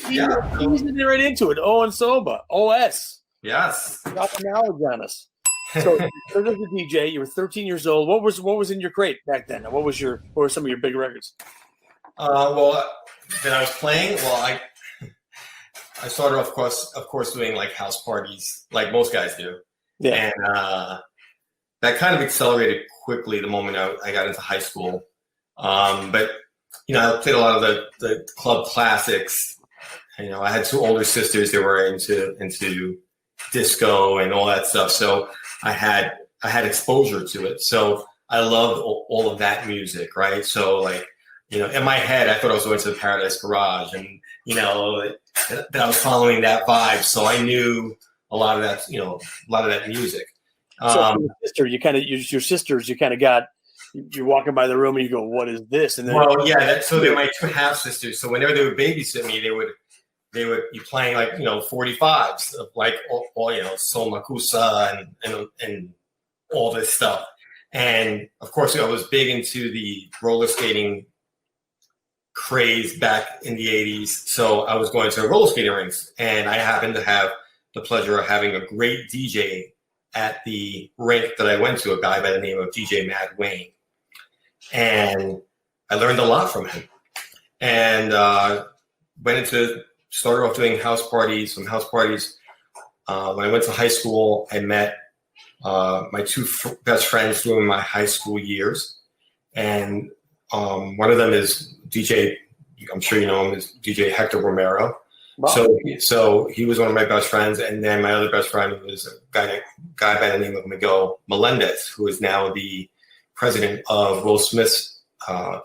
Yeah. Easing right into it. Owen Soba, OS. Yes. Dropping knowledge on us. So you're a DJ. You were 13 years old. What was in your crate back then? What were some of your big records? Well, then I was playing. Well, I started of course, doing like house parties, like most guys do. Yeah. And that kind of accelerated quickly the moment I got into high school. But I played a lot of the club classics. I had two older sisters that were into disco and all that stuff, so I had exposure to it. So I loved all of that music, right? So like, in my head, I thought I was going to the Paradise Garage, and that I was following that vibe. So I knew a lot of that music. So your sisters, you kind of got. You're walking by the room and you go, "What is this?" And then, so they're my two half sisters. So whenever they would babysit me, they would be playing like 45s of like all Sol Makusa and all this stuff. And of course, I was big into the roller skating craze back in the 80s. So I was going to roller skating rinks, and I happened to have the pleasure of having a great DJ at the rink that I went to, a guy by the name of DJ Mad Wayne. And I learned a lot from him, and started off doing house parties. When I went to high school, I met my two best friends during my high school years, and one of them is DJ. I'm sure you know him, is DJ Hector Romero. Wow. So he was one of my best friends, and then my other best friend was a guy by the name of Miguel Melendez, who is now the president of Will Smith's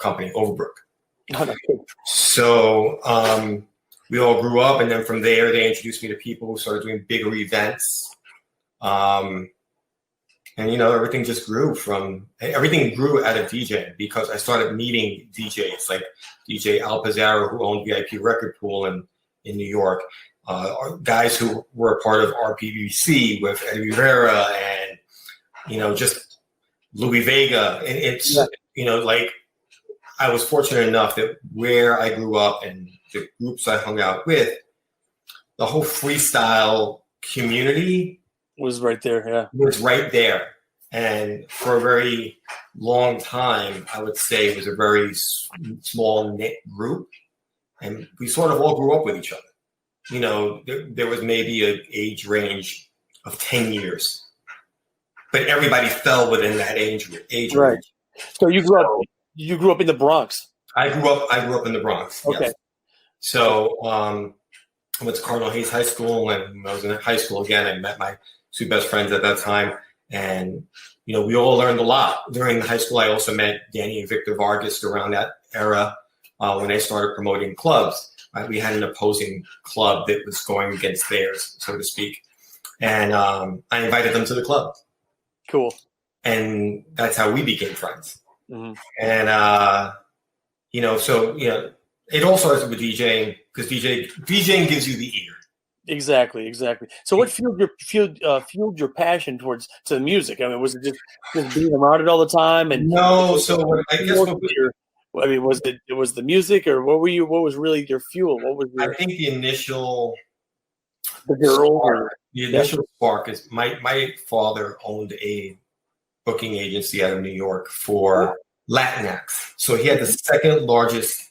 company, Overbrook. So we all grew up, and then from there, they introduced me to people who started doing bigger events. And everything just grew out of DJing, because I started meeting DJs like DJ Al Pizarro, who owned VIP Record Pool in New York, guys who were a part of RPBC with Eddie Rivera, and just Louis Vega. And it's like, I was fortunate enough that where I grew up and the groups I hung out with, the whole freestyle community was right there. Yeah, was right there. And for a very long time, I would say it was a very small knit group, and we sort of all grew up with each other. There was maybe an age range of 10 years, but everybody fell within that age range. Right. So you grew up in the Bronx. I grew up in the Bronx. Okay. Yes. So I went to Cardinal Hayes High School, and when I was in high school again, I met my two best friends at that time, and we all learned a lot during high school. I also met Danny and Victor Vargas around that era when they started promoting clubs. Right? We had an opposing club that was going against theirs, so to speak, and I invited them to the club. Cool. And that's how we became friends. Mm-hmm. And it all starts with DJing, because DJing gives you the ear. Exactly. So what fueled your passion towards the music? I mean, was it just being around it all the time? And no, so I guess was it the music, or what was really your fuel? What was I think the initial spark is my father owned a booking agency out of New York for Latinx. So he had the second largest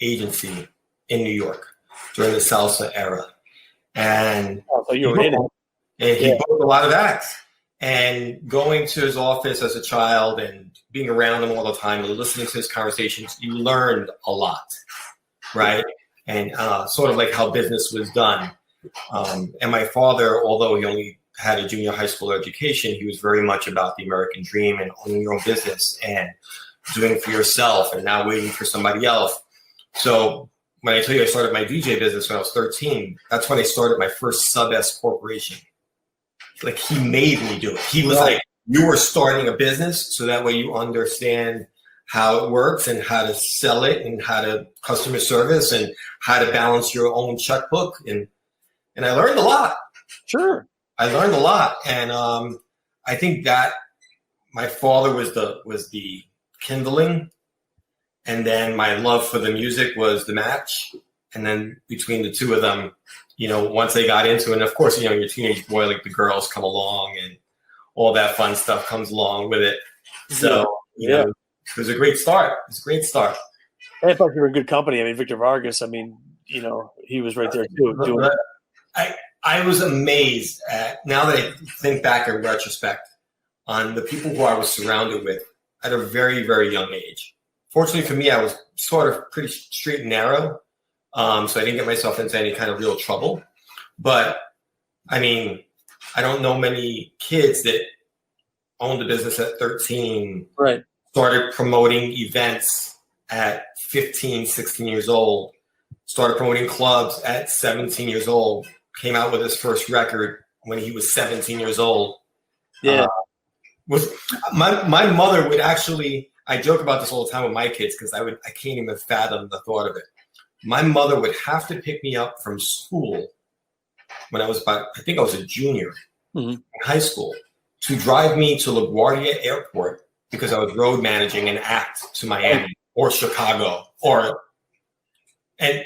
agency in New York during the salsa era. And he booked a lot of acts. And going to his office as a child and being around him all the time and listening to his conversations, you learned a lot, right? And sort of like how business was done. And my father, although he only had a junior high school education, he was very much about the American dream and owning your own business and doing it for yourself and not waiting for somebody else. So when I tell you I started my DJ business when I was 13, that's when I started my first sub-S corporation. Like, he made me do it. He was like, you were starting a business, so that way you understand how it works and how to sell it and how to customer service and how to balance your own checkbook. And I learned a lot. Sure. I learned a lot. And I think that my father was the kindling, and then my love for the music was the match. And then between the two of them, once they got into it, and of course, your teenage boy, like the girls come along and all that fun stuff comes along with it. So, it was a great start. It was a great start. I thought you were in good company. I mean, Victor Vargas, he was right there too. I was amazed now that I think back in retrospect on the people who I was surrounded with at a very, very young age. Fortunately for me, I was sort of pretty straight and narrow. So I didn't get myself into any kind of real trouble. But, I mean, I don't know many kids that owned a business at 13, right? Started promoting events at 15, 16 years old, started promoting clubs at 17 years old, came out with his first record when he was 17 years old. Yeah. My mother would actually, I joke about this all the time with my kids because I can't even fathom the thought of it. My mother would have to pick me up from school when I was I think I was a junior in high school, to drive me to LaGuardia Airport because I was road managing an act to Miami or Chicago, and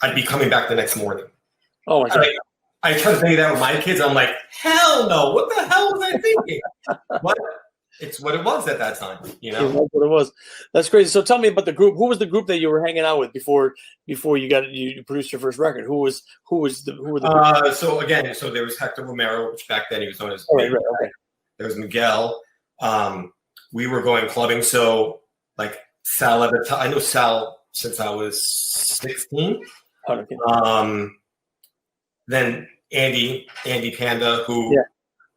I'd be coming back the next morning. Oh my God. I try to say that with my kids. I'm like, hell no. What the hell was I thinking? But it's what it was at that time, That's what it was. That's crazy. So tell me about the group. Who was the group that you were hanging out with before you produced your first record? Who were the So there was Hector Romero, which back then he was known as right, okay. There was Miguel. We were going clubbing. So like Sal at the time, I know Sal since I was 16. Okay. Then Andy Panda, who,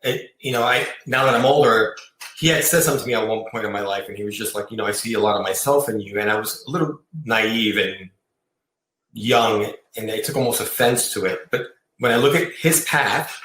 now that I'm older, he had said something to me at one point in my life, and he was just like, I see a lot of myself in you. And I was a little naive and young, and I took almost offense to it. But when I look at his path,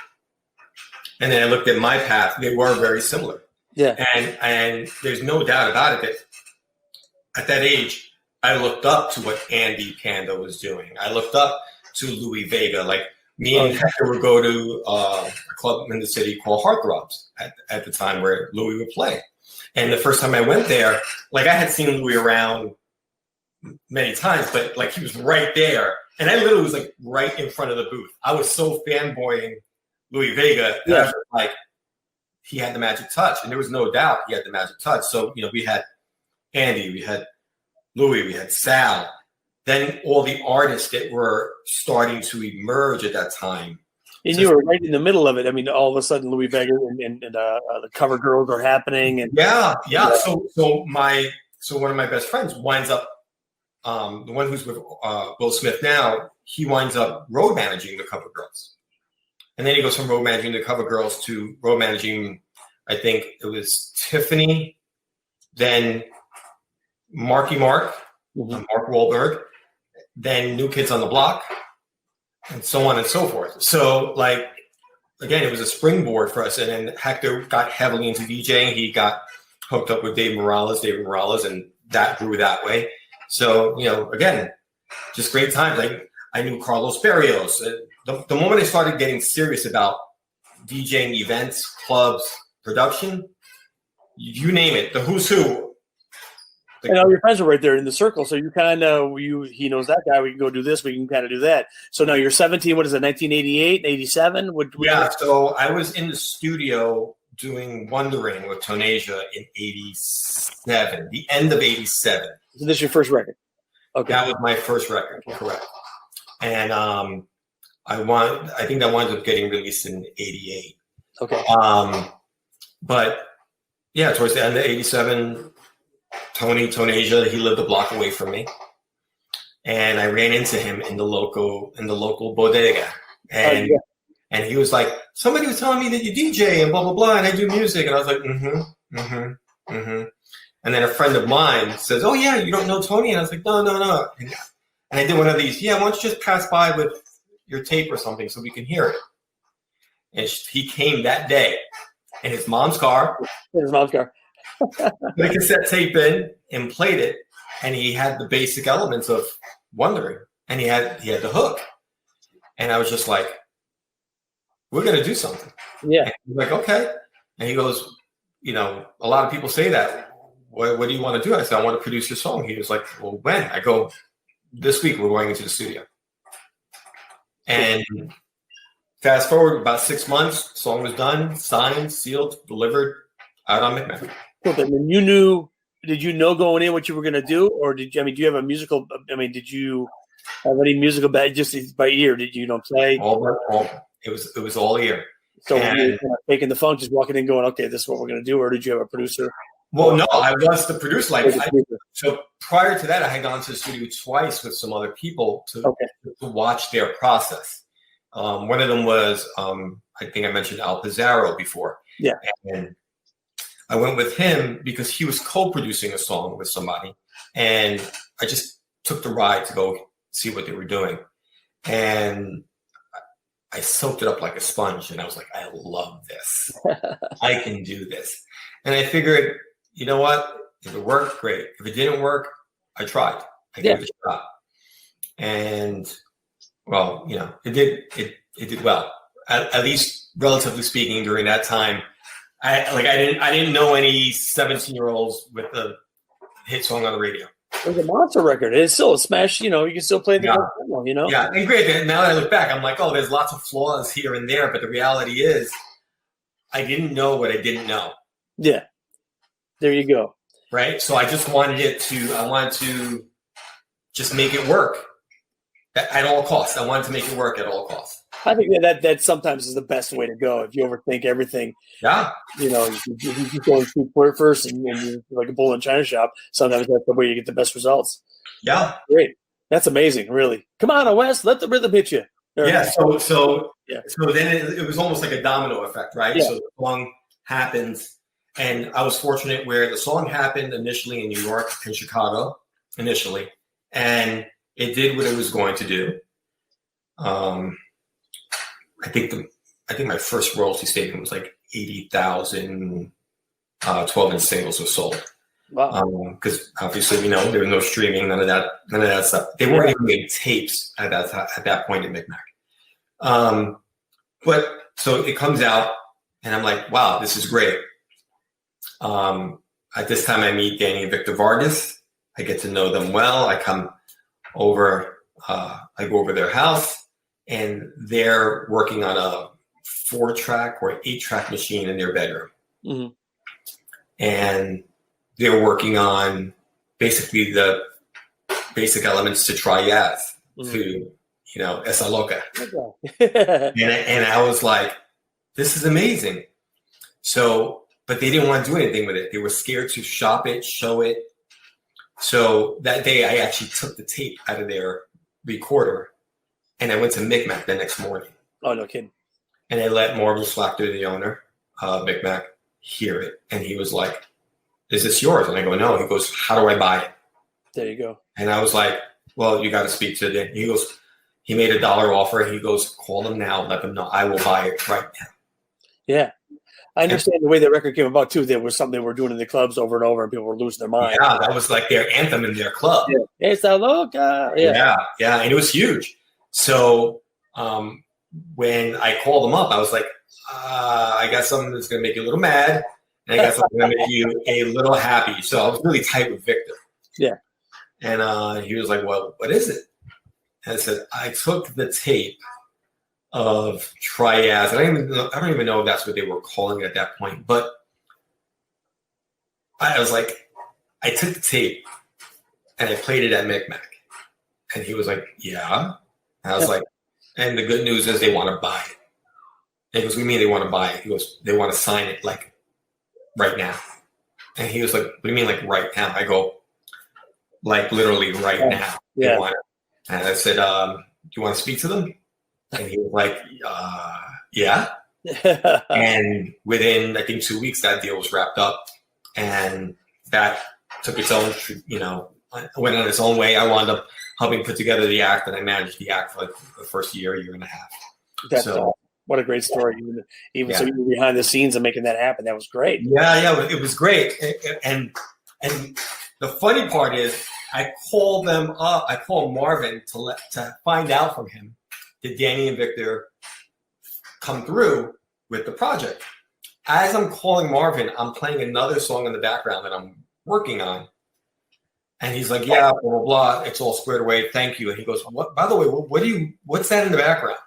and then I looked at my path, they were very similar. Yeah. And there's no doubt about it that at that age, I looked up to what Andy Panda was doing. I looked up to Louis Vega. Like, me and Hector would go to a club in the city called Heartthrobs at the time where Louis would play. And the first time I went there, like I had seen Louis around many times, but like he was right there. And I literally was like right in front of the booth. I was so fanboying Louis Vega that I was like, he had the magic touch. And there was no doubt he had the magic touch. So, we had Andy, we had Louis, we had Sal. Then all the artists that were starting to emerge at that time. And you were right in the middle of it. I mean, all of a sudden, Louis Vega and the cover girls are happening. And yeah. So one of my best friends winds up, the one who's with Will Smith now, he winds up road managing the cover girls. And then he goes from road managing the cover girls to road managing, I think it was Tiffany, then Marky Mark, Mark Wahlberg, then New Kids on the Block, and so on and so forth. So, like, again, it was a springboard for us. And then Hector got heavily into DJing. He got hooked up with David Morales, and that grew that way. So, again, just great times. Like, I knew Carlos Berrios. The moment I started getting serious about DJing events, clubs, production, you name it, the who's who. And all your friends were right there in the circle, so you kind of he knows that guy. We can go do this. We can kind of do that. So now you're 17. What is it? 1988, 87? So I was in the studio doing Wondering with Tonasia in 87, the end of 87. So this is your first record? Okay, that was my first record, correct? And I think that wound up getting released in 88. Okay. But yeah, towards the end of 87. Tonasia, he lived a block away from me, and I ran into him in the local bodega, and he was like, somebody was telling me that you DJ and blah blah blah, and I do music, and I was like, and then a friend of mine says, oh yeah, you don't know Tony, and I was like, no, and I did one of these, why don't you just pass by with your tape or something so we can hear it, and he came that day in his mom's car. Put a cassette tape in and played it, and he had the basic elements of Wondering, and he had the hook, and I was just like, we're gonna do something. Yeah. And he's like, okay, and he goes, a lot of people say that. what do you want to do? I said, I want to produce your song. He was like, well, when? I go, this week we're going into the studio. And fast forward about 6 months, song was done, signed, sealed, delivered, out on Micmac. And did you know going in what you were going to do? Or do you have a musical, did you have any musical just by ear? Did you play? It was all ear. So you were kind of taking the funk, just walking in going, okay, this is what we're going to do? Or did you have a producer? Well, no, I was the producer. So prior to that, I had gone to the studio twice with some other people to watch their process. One of them was, I think I mentioned Al Pizarro before. Yeah. And I went with him because he was co-producing a song with somebody. And I just took the ride to go see what they were doing. And I soaked it up like a sponge. And I was like, I love this. I can do this. And I figured, you know what? If it worked, great. If it didn't work, I tried. I gave it a shot. And, well, it did well. At least relatively speaking, during that time, I didn't know any 17-year-olds with a hit song on the radio. It was a monster record. It's still a smash. You can still play the demo, Yeah, and great. Now that I look back, I'm like, oh, there's lots of flaws here and there, but the reality is, I didn't know what I didn't know. Yeah, there you go. Right. So I just wanted to just make it work at all costs. I wanted to make it work at all costs. I think that sometimes is the best way to go. If you overthink everything, you just go too first, and you're like a bull in a china shop. Sometimes that's the way you get the best results. Yeah, great. That's amazing. Really, come on, Wes, let the rhythm hit you. Yeah. So then it was almost like a domino effect, right? Yeah. So the song happens, and I was fortunate where the song happened initially in New York and Chicago initially, and it did what it was going to do. I think my first royalty statement was like 80,000 12-inch singles were sold. Wow. Because obviously, there was no streaming, none of that stuff. They weren't even making tapes at that point in Micmac. But so it comes out, and I'm like, wow, this is great. At this time, I meet Danny and Victor Vargas. I get to know them well. I come over, I go over their house, and they're working on a 4-track or 8-track machine in their bedroom. Mm-hmm. And they're working on basically the basic elements to try jazz, to, Esa Loca. and I was like, this is amazing. So, but they didn't want to do anything with it. They were scared to shop it, show it. So that day I actually took the tape out of their recorder, and I went to Micmac the next morning. Oh, no kidding. And I let Marvin Slachter, the owner of Micmac, hear it. And he was like, is this yours? And I go, no. He goes, how do I buy it? There you go. And I was like, well, you got to speak to them. He goes, he made $1 offer. He goes, call them now. Let them know I will buy it right now. Yeah. I understand the way that record came about, too. There was something they were doing in the clubs over and over, and people were losing their mind. Yeah, that was like their anthem in their club. Yeah. Esa Loca. Yeah. And it was huge. So when I called them up, I was like, I got something that's going to make you a little mad, and I got something to make you a little happy. So I was really tight with Victor. Yeah. And he was like, well, what is it? And I said, I took the tape of Triaz. I don't even know if that's what they were calling it at that point. But I was like, I took the tape and I played it at Micmac. And he was like, yeah. And I was like, and the good news is they want to buy it. And he goes, what do you mean they want to buy it? He goes, they want to sign it like right now. And he was like, what do you mean like right now? I go, like literally right now. Yeah. They want it. And I said, do you want to speak to them? And he was like, yeah. And within, I think, 2 weeks, that deal was wrapped up. And that took its own, went on its own way. I wound up helping put together the act, and I managed the act for like the first year and a half. That's awesome. What a great story. Even so, you were behind the scenes and making that happen. That was great. Yeah, it was great. And the funny part is, I called them up. I called Marvin to find out from him, did Danny and Victor come through with the project? As I'm calling Marvin, I'm playing another song in the background that I'm working on? And he's like, yeah, blah, blah, blah. It's all squared away. Thank you. And he goes, what, by the way, what's that in the background?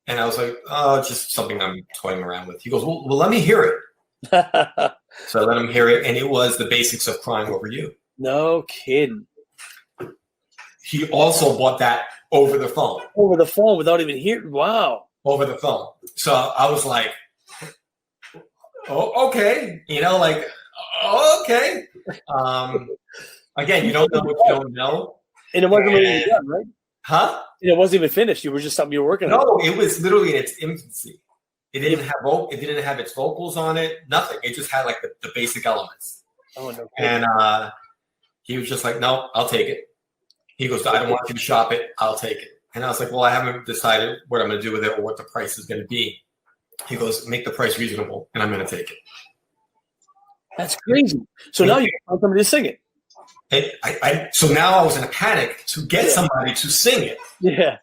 And I was like, oh, it's just something I'm toying around with. He goes, well, let me hear it. So I let him hear it. And it was the basics of Crying Over You. No kidding. He also bought that over the phone. Over the phone without even hearing. Wow. Over the phone. So I was like, oh, okay. You know, like, okay. Again, you don't know what you don't know. And it wasn't even done, right? Huh? And it wasn't even finished. You were just something you were working on. No, it was literally in its infancy. It didn't have its vocals on it. Nothing. It just had like the basic elements. Oh no. And he was just like, no, I'll take it. He goes, I don't want you to shop it. I'll take it. And I was like, well, I haven't decided what I'm going to do with it or what the price is going to be. He goes, make the price reasonable, and I'm going to take it. That's crazy. So now you want somebody to sing it. So now I was in a panic to get somebody to sing it. Yeah.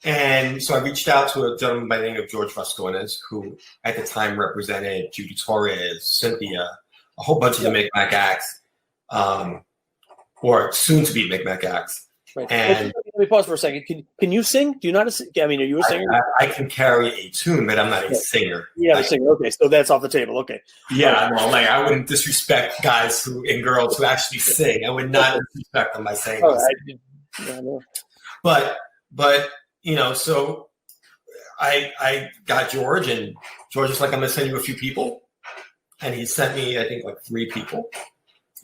And so I reached out to a gentleman by the name of George Vascones, who at the time represented Judy Torres, Cynthia, a whole bunch of the Micmac acts, or soon to be Micmac acts. Right. And let me pause for a second. Can you sing? Do you know how to sing? I mean, are you a singer? I can carry a tune, but I'm not a singer. Yeah, a singer. Okay, so that's off the table. Okay. Yeah, well, like I wouldn't disrespect guys and girls who actually sing. I would not disrespect them by saying this. But you know, so I got George, and George was like, I'm going to send you a few people, and he sent me, I think, like 3 people,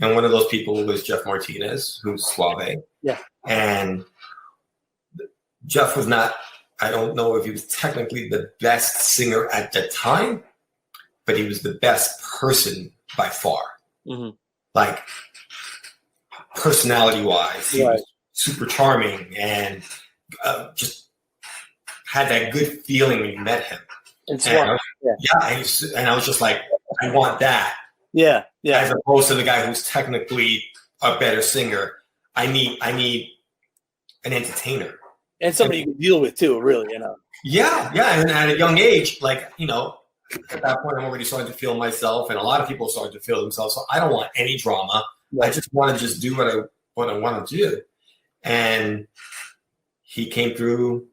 and one of those people was Jeff Martinez, who's Suave. Yeah, and Jeff was not. I don't know if he was technically the best singer at the time, but he was the best person by far. Mm-hmm. Like personality-wise, he was super charming and just had that good feeling when you met him. And I was just like, I want that. Yeah. As opposed to the guy who's technically a better singer, I need an entertainer. And somebody you can deal with too, really, you know. Yeah. And at a young age, like, you know, at that point I'm already starting to feel myself, and a lot of people are starting to feel themselves. So I don't want any drama. Right. I just want to just do what I want to do. And he came through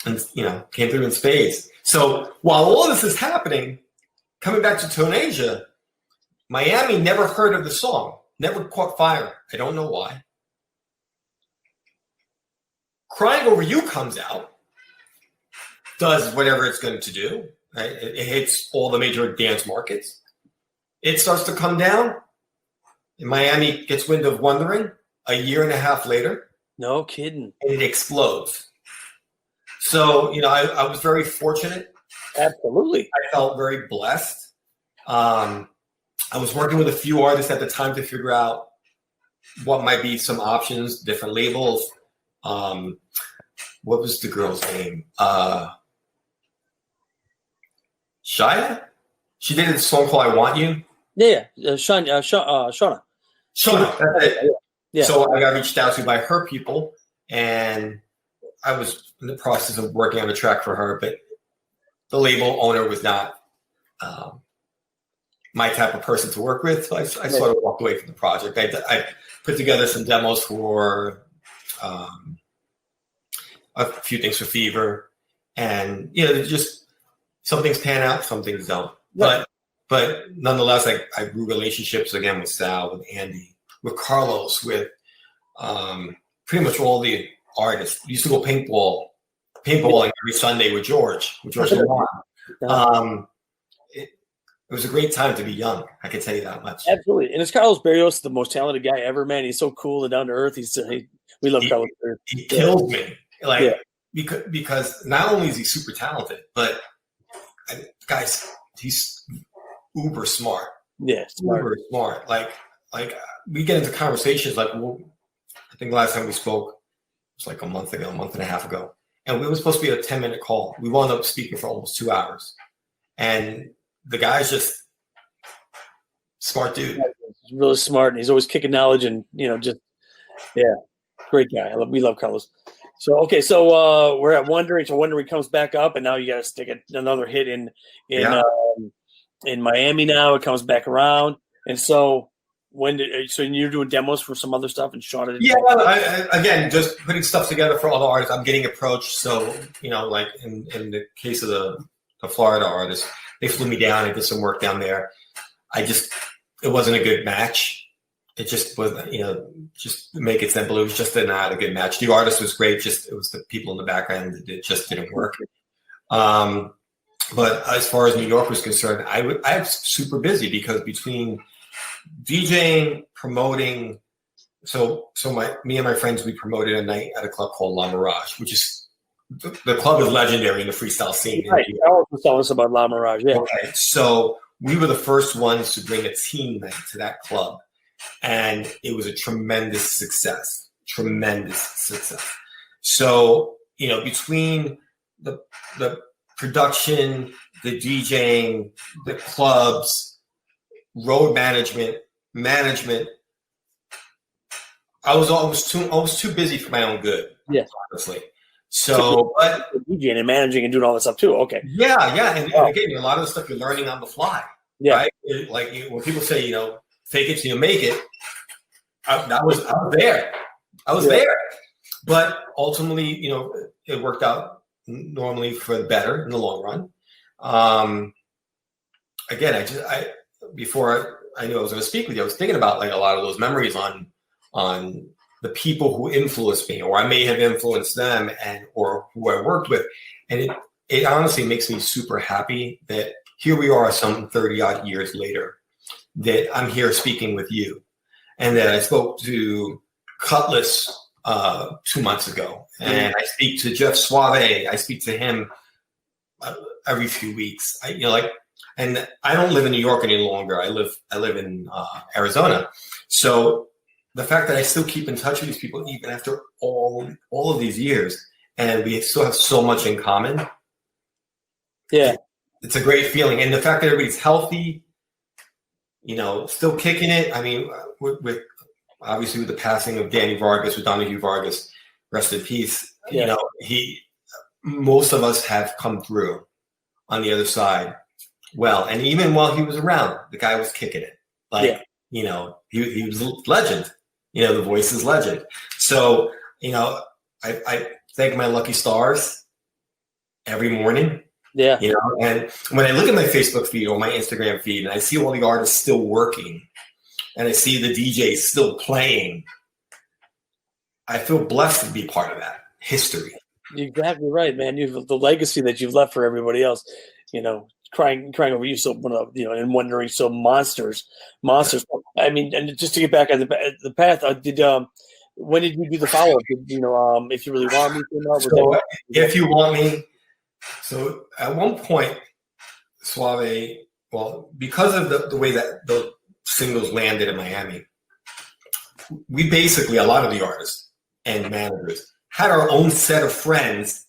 and, you know, came through in spades. So while all this is happening, coming back to Tonasia, Miami never heard of the song, never caught fire. I don't know why. Crying Over You comes out, does whatever it's going to do. Right? It hits all the major dance markets. It starts to come down. And Miami gets wind of Wondering a year and a half later. No kidding. And it explodes. So, you know, I was very fortunate. Absolutely. I felt very blessed. I was working with a few artists at the time to figure out what might be some options, different labels. What was the girl's name? Shia? She did a song called I Want You. Yeah. Shauna. Shauna, that's it. Yeah. So I got reached out to by her people, and I was in the process of working on a track for her, but the label owner was not my type of person to work with. So I sort of walked away from the project. I put together some demos for a few things for Fever, and you know, just some things pan out, some things don't. Yeah. But nonetheless, I grew relationships again with Sal, with Andy, with Carlos, with pretty much all the artists. We used to go paintballing every Sunday with George Lamont. It was a great time to be young. I can tell you that much. Absolutely. And it's Carlos Berrios, the most talented guy ever, man. He's so cool and down to earth. We love Carlos Berrios. He kills me. Because not only is he super talented, but guys, he's uber smart. Yeah, uber smart. Like we get into conversations like, well, I think the last time we spoke was like a month and a half ago. And we were supposed to be a 10-minute call. We wound up speaking for almost 2 hours. And the guy's just smart dude. He's really smart, and he's always kicking knowledge, and great guy. We love Carlos. So we're at Wondering. So Wondering comes back up, and now you got to stick another hit in Miami. Now it comes back around, and so So you're doing demos for some other stuff and shot it? Yeah, again, just putting stuff together for other artists. I'm getting approached. So, like in the case of the Florida artists, they flew me down and did some work down there. It wasn't a good match. It just was, just to make it simple. It was just not a good match. The artist was great. It was the people in the background that just didn't work. But as far as New York was concerned, I was super busy because between DJing, promoting, me and my friends, we promoted a night at a club called La Mirage, which is the club is legendary in the freestyle scene. Right. Tell us about La Mirage. Yeah. Okay. So we were the first ones to bring a team night to that club, and it was a tremendous success. Tremendous success. So between the production, the DJing, the clubs, road management, I was too busy for my own good. Yes, honestly. So, but DJing and managing and doing all that stuff too. Okay. Yeah, and again, a lot of the stuff you're learning on the fly. Yeah. Right. Like when people say, fake it till you make it. I was there. I was there. But ultimately, it worked out normally for the better in the long run. Again, before I knew I was going to speak with you, I was thinking about like a lot of those memories on the people who influenced me, or I may have influenced them, or who I worked with, and it honestly makes me super happy that here we are, some 30 odd years later, that I'm here speaking with you, and that I spoke to Cutlass 2 months ago, and I speak to Jeff Suave. I speak to him every few weeks. And I don't live in New York any longer. I live in Arizona. So the fact that I still keep in touch with these people, even after all of these years, and we still have so much in common. Yeah, it's a great feeling. And the fact that everybody's healthy, still kicking it. I mean, with obviously with the passing of Danny Vargas, with Donahue Vargas, rest in peace. Yeah. Most of us have come through on the other side. Well, and even while he was around, the guy was kicking it. He was a legend. The voice is legend. So, I thank my lucky stars every morning. Yeah. And when I look at my Facebook feed or my Instagram feed and I see all the artists still working and I see the DJs still playing, I feel blessed to be part of that history. You're exactly right, man. You've the legacy that you've left for everybody else, crying over you, so and wondering, so monsters. I mean, and just to get back on the path, when did you do the follow up? If you really want me to, if you want me. So at one point, Suave, well, because of the way that the singles landed in Miami, we basically, a lot of the artists and managers had our own set of friends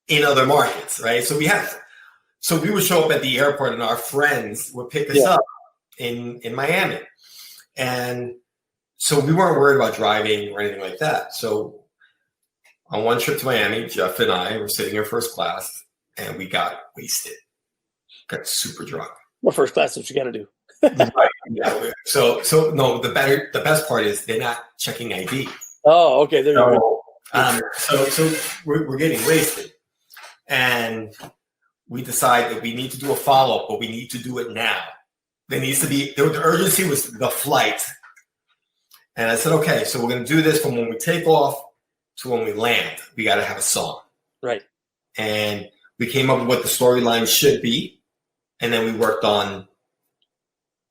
in other markets, right? So we would show up at the airport and our friends would pick us up in Miami. And so we weren't worried about driving or anything like that. So on one trip to Miami, Jeff and I were sitting in first class and we got wasted. Got super drunk. Well, first class, what you got to do. Right. Yeah. So no, the best part is they're not checking ID. Oh, okay. There you go. So we're getting wasted. And we decide that we need to do a follow-up, but we need to do it now. There needs to be, the urgency was the flight. And I said, okay, so we're going to do this from when we take off to when we land. We got to have a song. Right. And we came up with what the storyline should be. And then we worked on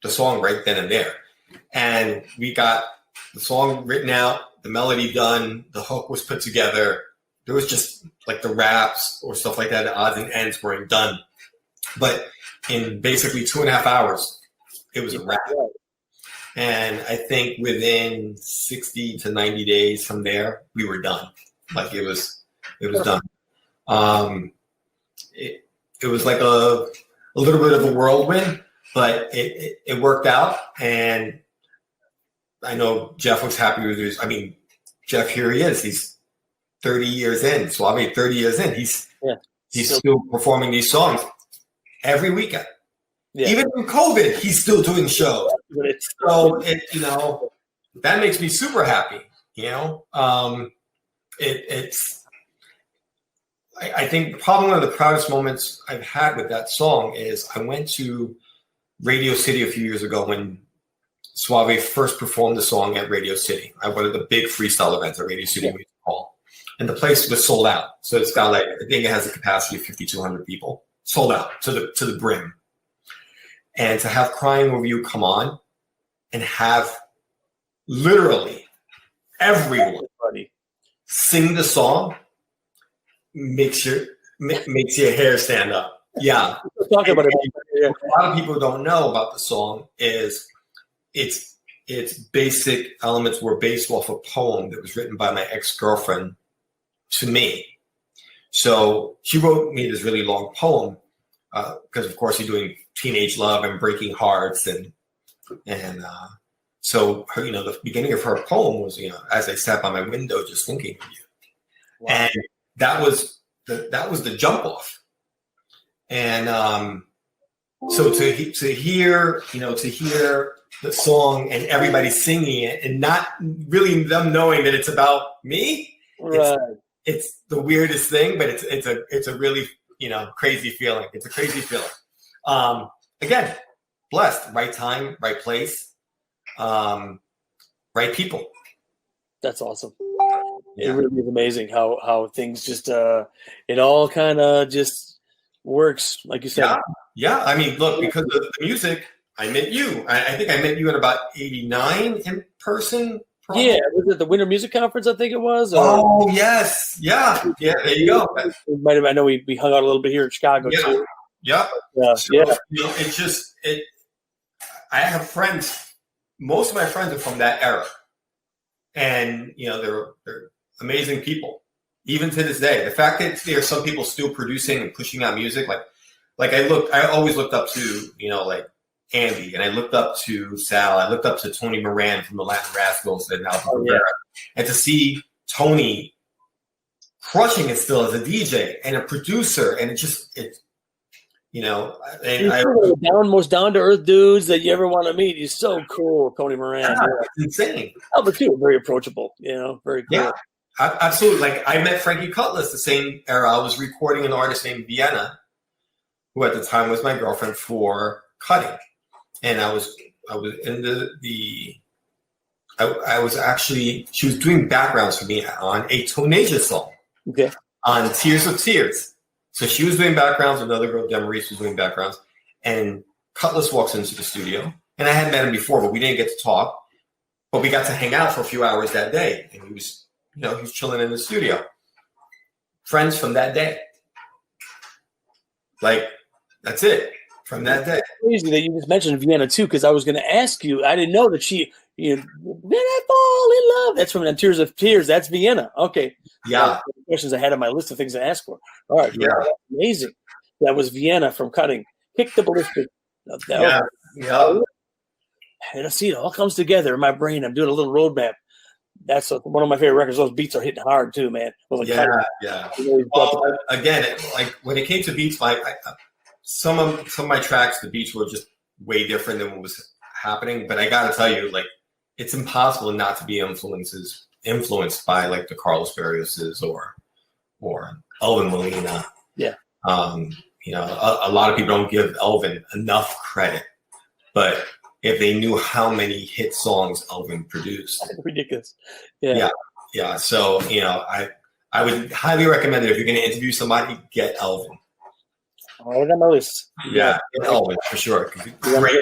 the song right then and there. And we got the song written out, the melody done, the hook was put together. There was just like the raps or stuff like that, the odds and ends weren't done. But in basically 2.5 hours, it was a wrap. And I think within 60 to 90 days from there, we were done. Like it was done. It was like a little bit of a whirlwind, but it worked out. And I know Jeff was happy with his. I mean, Jeff, here he is. He's 30 years in. So I mean, 30 years in, he's still performing these songs every weekend. Yeah. Even in COVID, he's still doing shows. So that makes me super happy. I think probably one of the proudest moments I've had with that song is I went to Radio City a few years ago when Suave first performed the song at Radio City. I went to the big freestyle event at Radio City Music Hall, and the place was sold out. So it's got I think it has a capacity of 5,200 people, sold out to the brim. And to have Crying Over You come on and have literally everyone sing the song makes your hair stand up. Yeah. Talk about it. What a lot of people don't know about the song is its basic elements were based off a poem that was written by my ex-girlfriend to me. So she wrote me this really long poem because, of course, you're doing teenage love and breaking hearts, and so her, the beginning of her poem was, as I sat by my window just thinking of you, wow. And that was the jump off, and so to hear the song and everybody singing it and not really them knowing that it's about me, right. It's the weirdest thing, but it's a really crazy feeling. It's a crazy feeling. Again, blessed, right time, right place, right people. That's awesome. Yeah. It really is amazing how things just it all kind of just works, like you said. Yeah. I mean, look, because of the music, I met you. I think I met you at about 89 in person. Probably. Yeah, was it the Winter Music Conference? I think it was. Oh yes, yeah. There you go. I know we hung out a little bit here in Chicago too. Yeah. So, I have friends. Most of my friends are from that era, and they're amazing people, even to this day. The fact that there are some people still producing and pushing out music, like I always looked up to Andy, and I looked up to Sal. I looked up to Tony Moran from the Latin Rascals and Alvin Rivera, and to see Tony crushing it still as a DJ and a producer, and most down to earth dudes that you ever want to meet. He's so cool, Tony Moran. Yeah, it's insane. Albert too, very approachable. Very cool. Yeah, absolutely. Like I met Frankie Cutlass the same era. I was recording an artist named Vienna, who at the time was my girlfriend for Cutting. And I was in I was actually, she was doing backgrounds for me on a Tonasia song. Okay. On Tears of Tears. So she was doing backgrounds, another girl, Demarise, was doing backgrounds, and Cutlass walks into the studio. And I hadn't met him before, but we didn't get to talk. But we got to hang out for a few hours that day. And he was, he was chilling in the studio. Friends from that day. That's it. From that day. It's crazy that you just mentioned Vienna too, because I was going to ask you. I didn't know that she. When I fall in love. That's from Tears of Tears. That's Vienna. Okay. Yeah. Questions I had on my list of things to ask for. All right. Yeah. That's amazing. That was Vienna from Cutting. Kick the ballistic. Yeah. And I see it all comes together in my brain. I'm doing a little roadmap. That's one of my favorite records. Those beats are hitting hard too, man. Yeah. Well, again, when it came to beats, some of my tracks, the beats were just way different than what was happening. But I got to tell you, it's impossible not to be influenced by the Carlos Berrioses or Elvin Molina. Yeah. A lot of people don't give Elvin enough credit, but if they knew how many hit songs Elvin produced, ridiculous. Yeah. So I would highly recommend it if you're going to interview somebody, get Elvin. Oh, I got my list. Yeah, Elvin for sure. Great guy.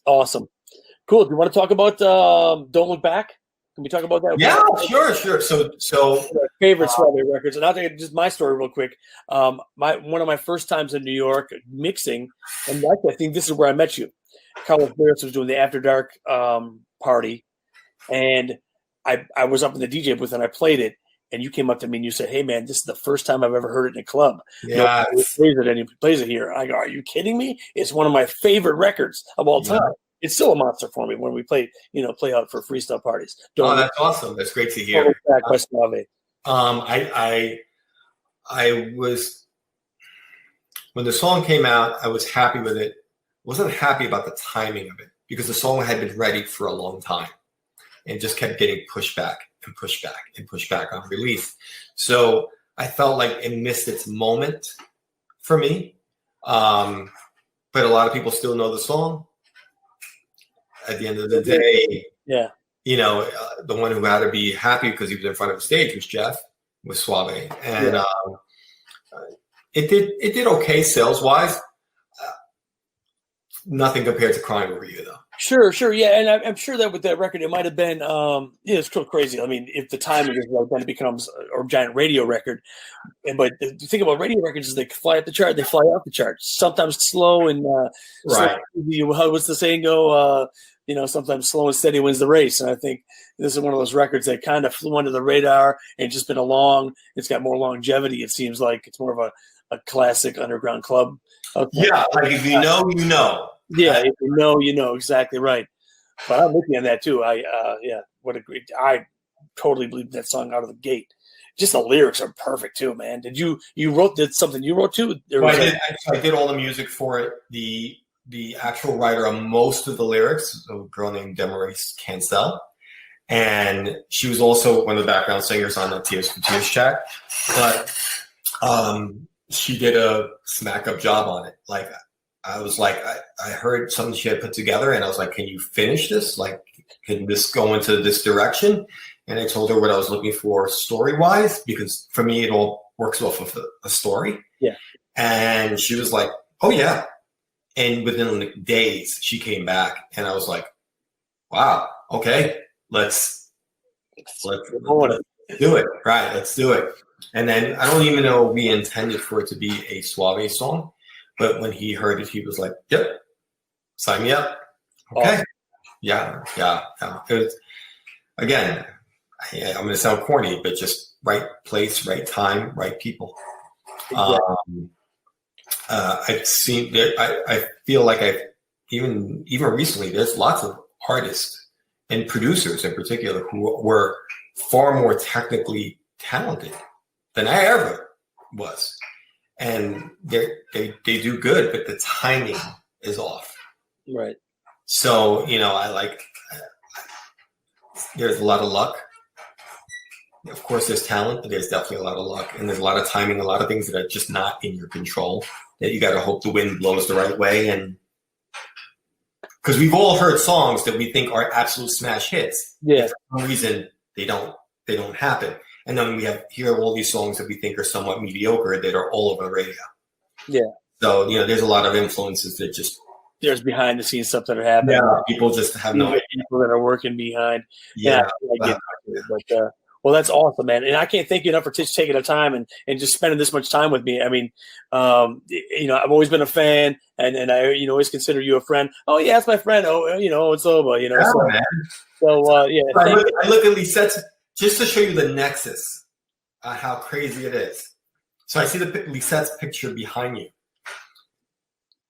Awesome. Cool. Do you want to talk about Don't Look Back? Can we talk about that? Yeah, sure. So favorite Strawberry records. And I'll take just my story real quick. One of my first times in New York mixing, and I think this is where I met you. Carlos Berrios was doing the After Dark party, and I was up in the DJ booth and I played it. And you came up to me and you said, "Hey man, this is the first time I've ever heard it in a club. Yeah, nobody plays it here." I go, "Are you kidding me? It's one of my favorite records of all time. It's still a monster for me when we play out for freestyle parties." That's awesome. That's great to hear. I was, when the song came out, I was happy with it wasn't happy about the timing of it because the song had been ready for a long time and just kept getting pushed back and pushed back and pushed back on release. So I felt like it missed its moment for me. But a lot of people still know the song. At the end of the day, yeah, the one who had to be happy because he was in front of the stage was Jeff with Suave, and it did okay sales wise. Nothing compared to Crying Over You, though. Sure, yeah, and I'm sure that with that record, it might have been, it's still crazy. I mean, if the timing is right, then it becomes a giant radio record. But the thing about radio records is they fly up the chart, they fly off the chart. Sometimes slow and right. How what's the saying go? Sometimes slow and steady wins the race. And I think this is one of those records that kind of flew under the radar and just been it's got more longevity. It seems like it's more of a classic underground club. Okay. Yeah, like if you know, you know. Yeah, if you know exactly right. But I'm with you on that too. What a great! I totally believe that song out of the gate. Just the lyrics are perfect too, man. Did you did something you wrote too? I did all the music for it. The actual writer of most of the lyrics, a girl named Demarais Cancel, and she was also one of the background singers on the Tears for Tears track. But she did a smack up job on it. Like I was like, I heard something she had put together, and I was like, can you finish this? Like, can this go into this direction? And I told her what I was looking for story-wise, because for me, it all works off of a story. Yeah. And she was like, oh, yeah. And within days, she came back, and I was like, wow, okay, let's do it. Right, let's do it. And then I don't even know we intended for it to be a Suave song. But when he heard it, he was like, yep, sign me up. Okay. Yeah. It was, again, I'm going to sound corny, but just right place, right time, right people. I've seen that. I feel like I've even recently, there's lots of artists and producers in particular who were far more technically talented than I ever was. And they do good, but the timing is off. Right. So, there's a lot of luck. Of course, there's talent, but there's definitely a lot of luck. And there's a lot of timing, a lot of things that are just not in your control, that you got to hope the wind blows the right way. And because we've all heard songs that we think are absolute smash hits. Yeah. For some reason, they don't happen. And then we hear all these songs that we think are somewhat mediocre that are all over the radio. Yeah. So, there's a lot of influences that just... There's behind the scenes stuff that are happening. Yeah, people just have no idea. People that are working behind. Yeah. Well, that's awesome, man. And I can't thank you enough for taking the time and just spending this much time with me. I mean, I've always been a fan, and I, always consider you a friend. Oh, yeah, that's my friend. Oh, Owen Soba, Yeah, so, man. So, yeah. I look at Lisette's, just to show you the nexus, how crazy it is. So I see Lisette's picture behind you.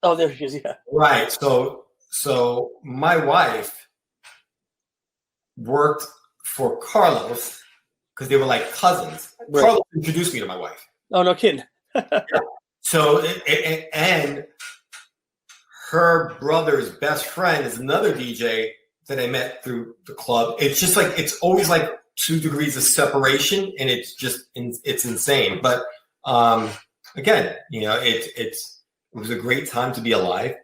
Oh, there he is, yeah. Right. So my wife worked for Carlos because they were like cousins. Right. Carlos introduced me to my wife. Oh, no kidding. Yeah. So, and her brother's best friend is another DJ that I met through the club. It's just like, it's always like 2 degrees of separation, and it's insane. But again, it was a great time to be alive.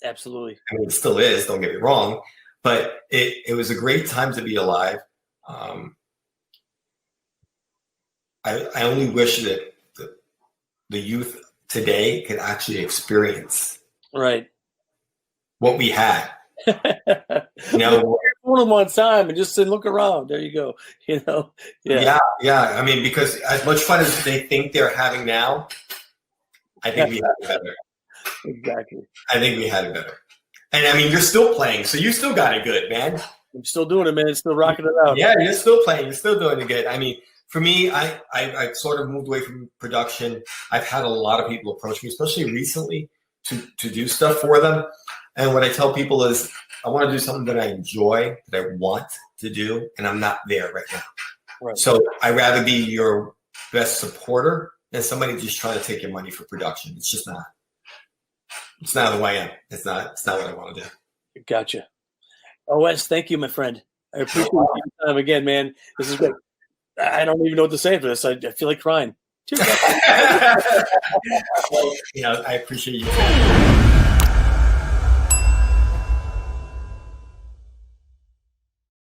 Absolutely. I mean, it still is, don't get me wrong, but it was a great time to be alive. I only wish that the youth today could actually experience what we had. One time and just say, look around. There you go. Yeah. I mean, because as much fun as they think they're having now, I think we had it better. Exactly. I think we had it better. And I mean, you're still playing, so you still got it good, man. I'm still doing it, man. Still rocking it out. Yeah, you're still playing. You're still doing it good. I mean, for me, I sort of moved away from production. I've had a lot of people approach me, especially recently, to do stuff for them. And what I tell people is, I want to do something that I enjoy, that I want to do, and I'm not there right now. Right. So I'd rather be your best supporter than somebody just trying to take your money for production. It's just not. It's not who I am. It's not what I want to do. Gotcha. Wes, thank you, my friend. I appreciate your time again, man. This is great. I don't even know what to say for this. I feel like crying. Well, I appreciate you.